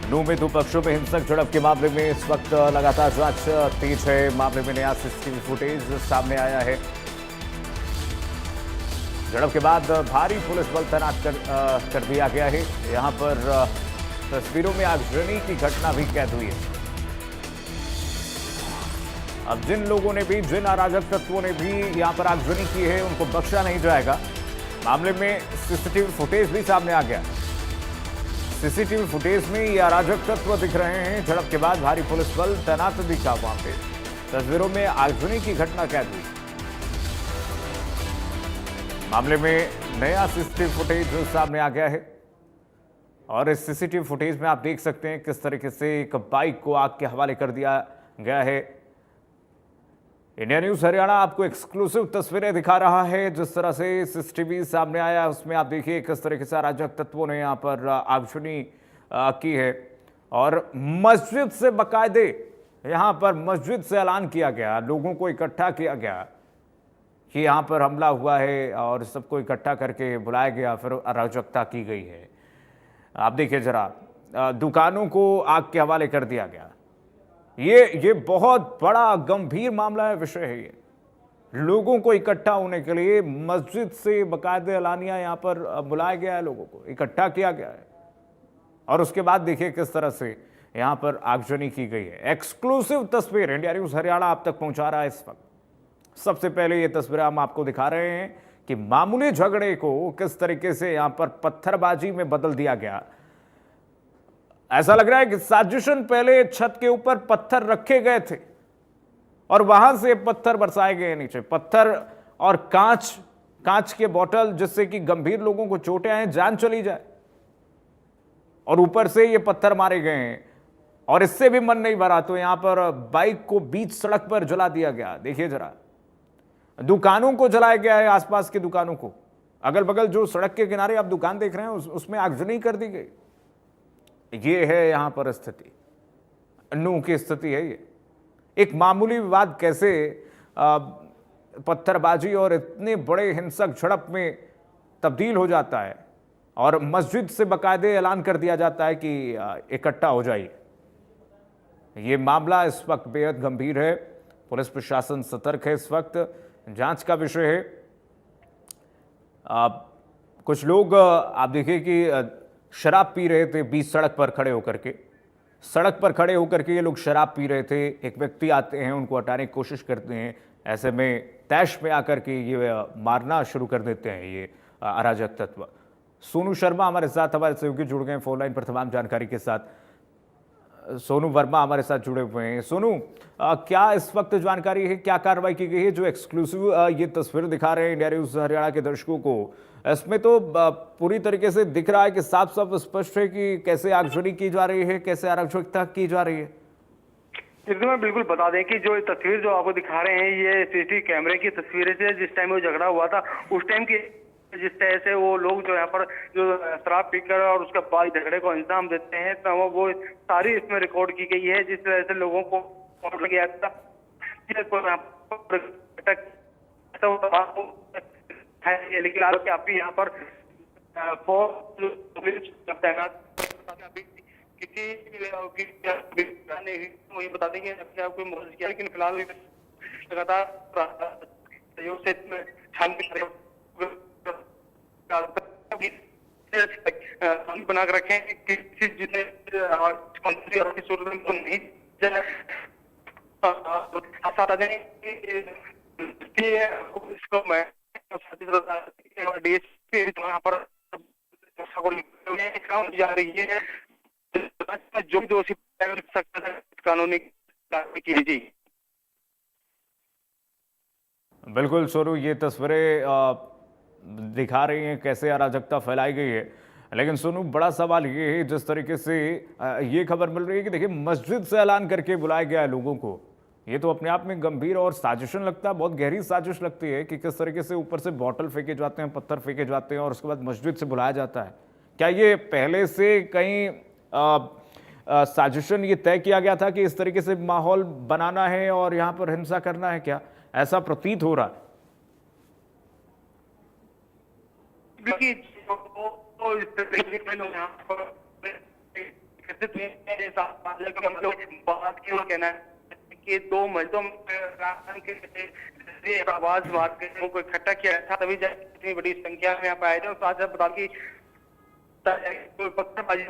नूह में दो पक्षों में हिंसक झड़प के मामले में इस वक्त लगातार जांच तेज है। मामले में नया सीसीटीवी फुटेज सामने आया है। झड़प के बाद भारी पुलिस बल तैनात कर दिया गया है। यहां पर तस्वीरों में आगजनी की घटना भी कैद हुई है। अब जिन लोगों ने भी, जिन अराजक तत्वों ने भी यहां पर आगजनी की है, उनको बख्शा नहीं जाएगा। मामले में सीसीटीवी फुटेज भी सामने आ गया। सीसीटीवी फुटेज में ये अराजक तत्व दिख रहे हैं। झड़प के बाद भारी पुलिस बल तैनात दिखा वहां पे। तस्वीरों में आगजनी की घटना कैद हुई। मामले में नया सीसीटीवी फुटेज सामने आ गया है और इस सीसीटीवी फुटेज में आप देख सकते हैं किस तरीके से एक बाइक को आग के हवाले कर दिया गया है। इंडिया न्यूज हरियाणा आपको एक्सक्लूसिव तस्वीरें दिखा रहा है। जिस तरह से सीसीटीवी सामने आया उसमें आप देखिए किस तरीके से अराजक तत्वों ने यहां पर आगजनी की है और मस्जिद से बाकायदे यहां पर मस्जिद से ऐलान किया गया, लोगों को इकट्ठा किया गया कि यहां पर हमला हुआ है और सबको इकट्ठा करके बुलाया गया, फिर अराजकता की गई है। आप देखिए जरा, दुकानों को आग के हवाले कर दिया गया। ये बहुत बड़ा गंभीर मामला है, विषय है ये। लोगों को इकट्ठा होने के लिए मस्जिद से बाकायदे एलानिया यहां पर बुलाया गया है, लोगों को इकट्ठा किया गया है और उसके बाद देखिए किस तरह से यहां पर आगजनी की गई है। एक्सक्लूसिव तस्वीर इंडिया न्यूज हरियाणा आप तक पहुंचा रहा है इस वक्त। सबसे पहले ये तस्वीर हम आपको दिखा रहे हैं कि मामूली झगड़े को किस तरीके से यहां पर पत्थरबाजी में बदल दिया गया। ऐसा लग रहा है कि साजिशन, पहले छत के ऊपर पत्थर रखे गए थे और वहां से पत्थर बरसाए गए नीचे, पत्थर और कांच के बोतल, जिससे कि गंभीर लोगों को चोटें आए, जान चली जाए, और ऊपर से ये पत्थर मारे गए हैं। और इससे भी मन नहीं भरा तो यहां पर बाइक को बीच सड़क पर जला दिया गया। देखिए जरा, दुकानों को जलाया गया है, आसपास की दुकानों को, अगल बगल जो सड़क के किनारे आप दुकान देख रहे हैं उसमें आगजनी कर दी गई। ये है यहां पर स्थिति, नूह की स्थिति है ये। एक मामूली विवाद कैसे पत्थरबाजी और इतने बड़े हिंसक झड़प में तब्दील हो जाता है और मस्जिद से बाकायदे ऐलान कर दिया जाता है कि इकट्ठा हो जाइए। ये मामला इस वक्त बेहद गंभीर है। पुलिस प्रशासन सतर्क है, इस वक्त जांच का विषय है। कुछ लोग आप देखिए कि शराब पी रहे थे बीच सड़क पर खड़े होकर के। सड़क पर खड़े होकर के ये लोग शराब पी रहे थे। एक व्यक्ति आते हैं, उनको हटाने की कोशिश करते हैं, ऐसे में तैश में आकर के ये मारना शुरू कर देते हैं ये अराजक तत्व। सोनू शर्मा हमारे साथ, हमारे सहयोगी जुड़ गए फोन लाइन पर तमाम जानकारी के साथ। सोनू वर्मा हमारे साथ जुड़े हुए हैं। सोनू, क्या इस वक्त जानकारी है, क्या कार्रवाई की गई है? जो एक्सक्लूसिव ये तस्वीर दिखा रहे हैं इंडिया न्यूज हरियाणा के दर्शकों को, इसमें तो पूरी तरीके से दिख रहा है कि साफ साफ स्पष्ट है कि कैसे आगजनी की जा रही है, कैसे अराजकता की जा रही है। इसमें बिल्कुल बता दें कि जो तस्वीर जो आपको दिखा रहे हैं ये सीसीटीवी कैमरे की तस्वीरें से, जिस टाइम वो झगड़ा हुआ था उस टाइम की, जिस तरह से वो लोग जो यहाँ पर जो शराब पीकर और उसके बाद झगड़े को अंजाम देते हैं, तो वो सारी इसमें रिकॉर्ड की गई है। जिस तरह से लोगों को गया था, लेकिन आप यहाँ पर किसी मुझे बता देंगे कोई मदद किया, लेकिन फिलहाल लगातार सहयोग से बना कर रखे हैं किसी जिसे नहीं इसको मैं यहाँ पर जा रही है, जो भी दोषी सकता है कानूनी कार्रवाई कीजिए। बिल्कुल सोनू, ये तस्वीरें दिखा रही हैं कैसे अराजकता फैलाई गई है। लेकिन सोनू, बड़ा सवाल ये है, जिस तरीके से ये खबर मिल रही है कि देखिए मस्जिद से ऐलान करके बुलाया गया है लोगों को, ये तो अपने आप में गंभीर और साजिशन लगता है, बहुत गहरी साजिश लगती है कि किस तरीके से ऊपर से बॉटल फेंके जाते हैं, पत्थर फेंके जाते हैं और उसके बाद मस्जिद से बुलाया जाता है। क्या ये पहले से कहीं साजिशन ये तय किया गया था कि इस तरीके से माहौल बनाना है और यहाँ पर हिंसा करना है? क्या ऐसा प्रतीत हो रहा है? मेरे साथ हम लोग बात की, वो कहना है कि 2 मजदों के आवाज मार के उनको इकट्ठा किया था, तभी इतनी बड़ी संख्या में यहाँ पे आए थे। और साथ साथ बता कि पत्थरबाजी।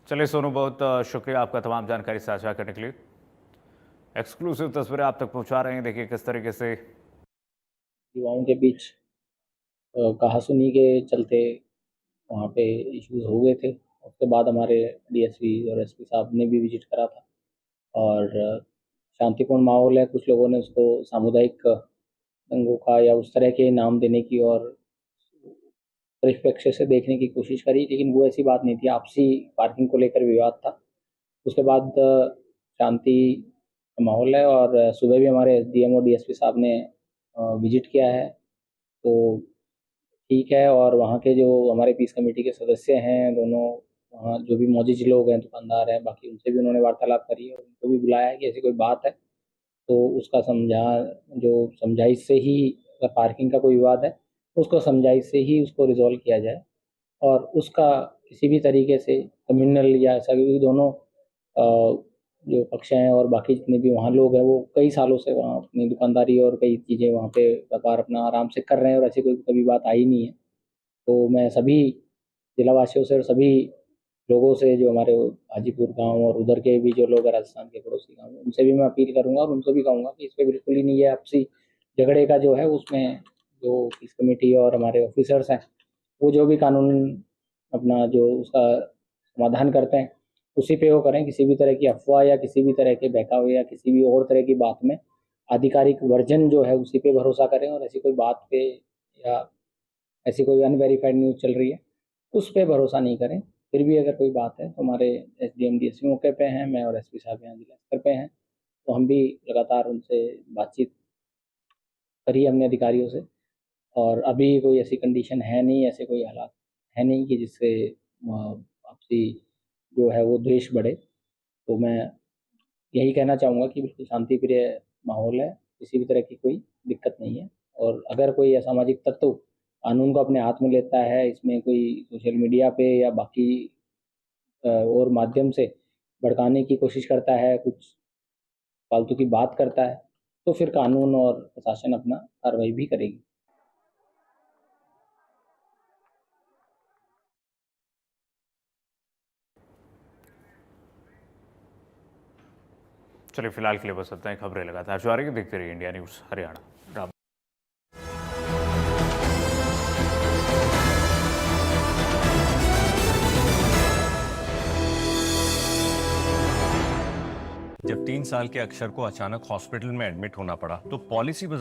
चलिए सोनू, बहुत शुक्रिया आपका तमाम जानकारी साझा करने के लिए। एक्सक्लूसिव तस्वीरें आप तक पहुंचा रहे हैं। देखिए किस तरीके से युवाओं के बीच कहासुनी के चलते वहाँ पे इश्यूज हो गए थे। उसके बाद हमारे डीएसपी और एसपी साहब ने भी विजिट करा था और शांतिपूर्ण माहौल है। कुछ लोगों ने उसको सामुदायिक दंगों का या उस तरह के नाम देने की और परिप्रेक्ष्य से देखने की कोशिश करी, लेकिन वो ऐसी बात नहीं थी। आपसी पार्किंग को लेकर विवाद था। उसके बाद शांति का माहौल है और सुबह भी हमारे एसडीएम और डीएसपी साहब ने विजिट किया है, तो ठीक है। और वहाँ के जो हमारे पीस कमेटी के सदस्य हैं, दोनों वहाँ जो भी मौजूद लोग हैं, दुकानदार हैं, बाकी उनसे भी उन्होंने वार्तालाप करी है और उनको भी बुलाया है कि ऐसी कोई बात है तो उसका समझाइश से ही, अगर पार्किंग का कोई विवाद है तो उसको समझाइश से ही उसको रिजॉल्व किया जाए और उसका किसी भी तरीके से कम्युनल या ऐसा, क्योंकि दोनों जो पक्ष हैं और बाकी जितने भी वहाँ लोग हैं वो कई सालों से वहाँ अपनी दुकानदारी और कई चीज़ें वहाँ पे व्यापार अपना आराम से कर रहे हैं और ऐसी कोई कभी बात आई नहीं है। तो मैं सभी जिलावासियों से और सभी लोगों से, जो हमारे हाजीपुर गांव और उधर के भी जो लोग हैं राजस्थान के पड़ोसी गाँव, उनसे भी मैं अपील करूँगा और उनको भी कहूँगा कि इस पर बिल्कुल ही नहीं है आपसी झगड़े का जो है, उसमें जो पीस कमेटी और हमारे ऑफिसर्स हैं वो जो भी कानून अपना जो उसका समाधान करते हैं उसी पे वो करें। किसी भी तरह की अफवाह या किसी भी तरह के बहकावे या किसी भी और तरह की बात में आधिकारिक वर्जन जो है उसी पे भरोसा करें और ऐसी कोई बात पे या ऐसी कोई अनवेरीफाइड न्यूज़ चल रही है उस पे भरोसा नहीं करें। फिर भी अगर कोई बात है तो हमारे एसडीएम डीएसपी मौके पे हैं, मैं और एसपी साहब यहाँ जिला स्तर पे हैं, तो हम भी लगातार उनसे बातचीत करी हमने अधिकारियों से और अभी कोई ऐसी कंडीशन है नहीं, ऐसे कोई हालात है नहीं कि जिससे आपसी जो है वो द्वेष बढ़े। तो मैं यही कहना चाहूँगा कि बिल्कुल शांति प्रिय माहौल है, किसी भी तरह की कोई दिक्कत नहीं है। और अगर कोई असामाजिक तत्व कानून को अपने हाथ में लेता है, इसमें कोई सोशल मीडिया पे या बाकी और माध्यम से भड़काने की कोशिश करता है, कुछ फालतू की बात करता है, तो फिर कानून और प्रशासन अपना कार्रवाई भी करेगी। चलिए फिलहाल के लिए बस इतना ही। खबरें लगातार जारी है, देखते रहिए इंडिया न्यूज़ हरियाणा। राम। जब 3 साल के अक्षर को अचानक हॉस्पिटल में एडमिट होना पड़ा तो पॉलिसी बाजार